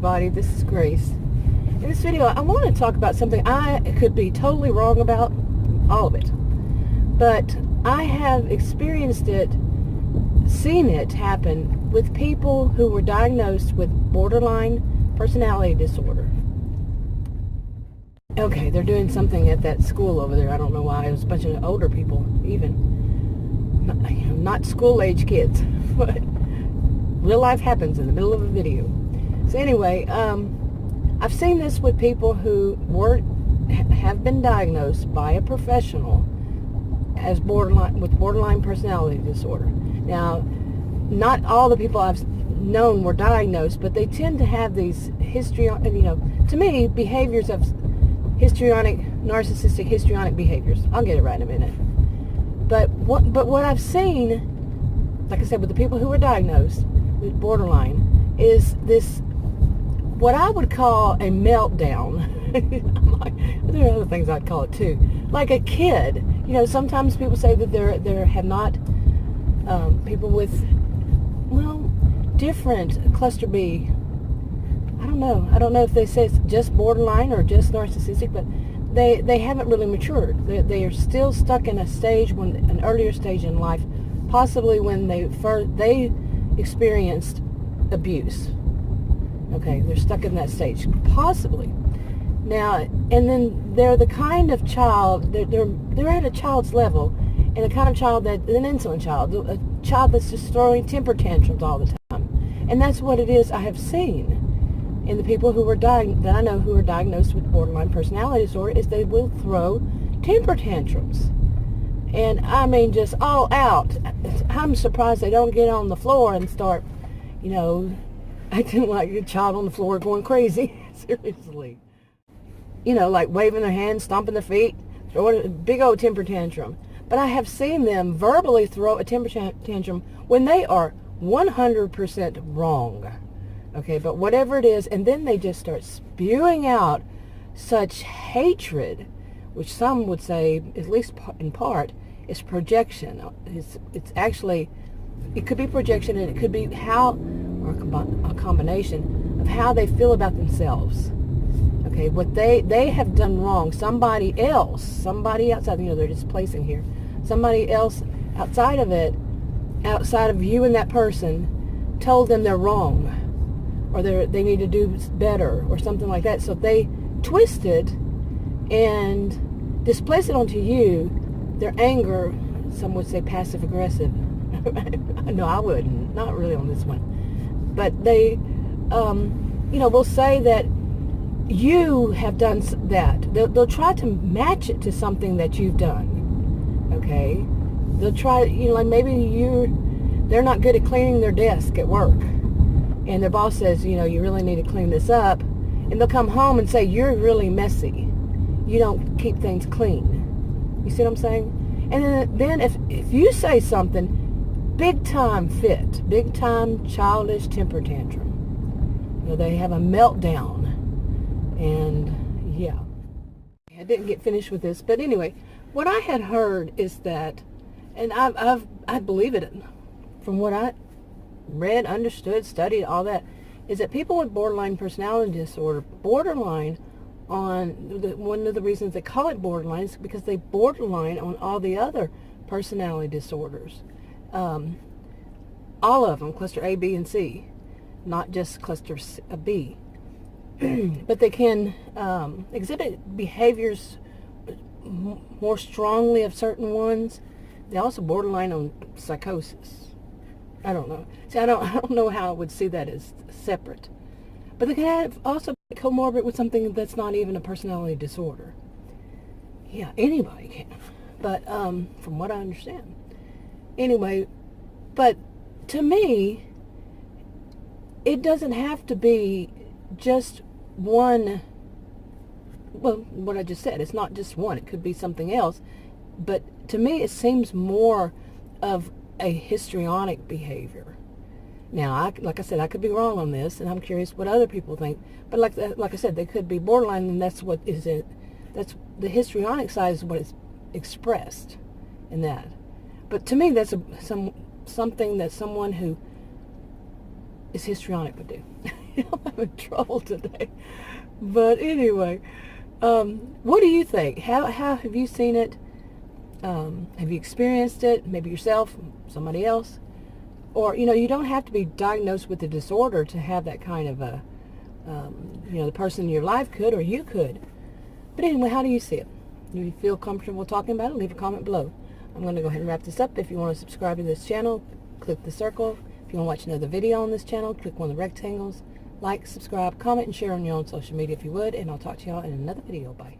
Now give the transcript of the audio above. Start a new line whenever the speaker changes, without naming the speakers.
everybody, this is Grace. In this video, I want to talk about something I could be totally wrong about, all of it. But I have experienced it, seen it happen with people who were diagnosed with borderline personality disorder. Okay, they're doing something at that school over there. I don't know why. It was a bunch of older people, even. Not school-age kids, but real life happens in the middle of a video. So anyway, I've seen this with people who have been diagnosed by a professional as borderline personality disorder. Now, not all the people I've known were diagnosed, but they tend to have these to me, behaviors of narcissistic histrionic behaviors. I'll get it right in a minute. But what I've seen, like I said, with the people who were diagnosed with borderline, is this, what I would call a meltdown. There are other things I'd call it too. Like a kid. Sometimes people say that there have not people with, different cluster B. I don't know if they say it's just borderline or just narcissistic, but they haven't really matured. They are still stuck in a stage, an earlier stage in life, possibly when they experienced abuse. Okay, they're stuck in that stage, possibly. Now, and then they're the kind of child, they're at a child's level, and a kind of child an insolent child, a child that's just throwing temper tantrums all the time. And that's what it is I have seen in the people who that I know who are diagnosed with borderline personality disorder, is they will throw temper tantrums. And I mean, just all out. I'm surprised they don't get on the floor and start, acting like a child on the floor going crazy. Seriously. Like waving their hands, stomping their feet, throwing a big old temper tantrum. But I have seen them verbally throw a temper tantrum when they are 100% wrong. Okay, but whatever it is, and then they just start spewing out such hatred, which some would say, at least in part, is projection. It's actually, it could be projection, and it could be a combination of how they feel about themselves. Okay, what they have done wrong. Somebody outside, they're displacing here. Somebody else outside of you and that person, told them they're wrong, or they need to do better, or something like that. So they twist it and displace it onto you. Their anger, some would say passive aggressive. No, I wouldn't. Not really on this one. But they, will say that you have done that. They'll try to match it to something that you've done. Okay? They'll try, like maybe they're not good at cleaning their desk at work. And their boss says, you really need to clean this up. And they'll come home and say, you're really messy. You don't keep things clean. You see what I'm saying? And then if you say something, big time fit, big time childish temper tantrum. They have a meltdown. And yeah. I didn't get finished with this. But anyway, what I had heard is that, and I believe it from what I read, understood, studied, all that, is that people with borderline personality disorder, borderline on, one of the reasons they call it borderline is because they borderline on all the other personality disorders. All of them, cluster A, B, and C, not just cluster B. But they can exhibit behaviors more strongly of certain ones. They also borderline on psychosis. I don't know. See, I don't know how I would see that as separate. But they can also be comorbid with something that's not even a personality disorder. Yeah, anybody can. But from what I understand. Anyway, but to me, it doesn't have to be just one. Well, what I just said, it's not just one. It could be something else. But to me, it seems more of a histrionic behavior. Now, like I said, I could be wrong on this, and I'm curious what other people think. But like I said, they could be borderline, and that's what is it. That's the histrionic side is what is expressed in that. But to me, that's something that someone who is histrionic would do. I'm having trouble today. But anyway, what do you think? How have you seen it? Have you experienced it? Maybe yourself, somebody else? Or, you don't have to be diagnosed with a disorder to have that kind of a, the person in your life could, or you could. But anyway, how do you see it? Do you feel comfortable talking about it? Leave a comment below. I'm going to go ahead and wrap this up. If you want to subscribe to this channel, click the circle. If you want to watch another video on this channel, click one of the rectangles. Like, subscribe, comment, and share on your own social media if you would. And I'll talk to y'all in another video. Bye.